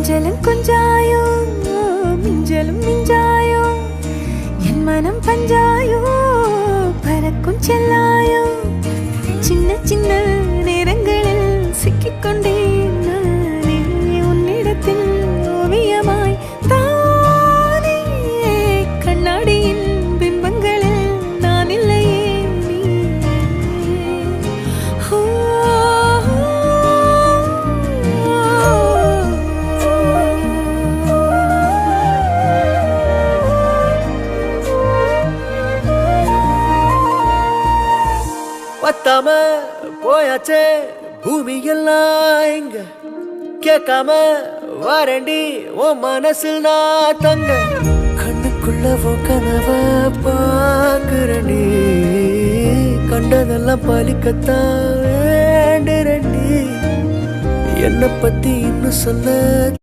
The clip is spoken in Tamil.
கொஞ்சலும் கொஞ்சாயோ மிஞ்சலும் மிஞ்சாயோ என் மனம் பஞ்சாயோ பறக்கும் செல்லாயோ சின்ன சின்ன நேரங்களில் சிக்கிக்கொண்டேன் நானே உன்னிடத்தில் ஓவியமாய் தானே கண்ணாடியின் பிம்பங்களில் நான் இல்லையே நீ பத்தாம போயாச்சே பூமி எல்லாம் இங்க கேட்காம வாரண்டி உன் மனசில் நான் தங்க கண்ணுக்குள்ள கனவ பாக்குறண்டி கண்டதெல்லாம் பலிக்கத்தான் வேண்டுறண்டி என்னை பத்தி இன்னும் சொல்ல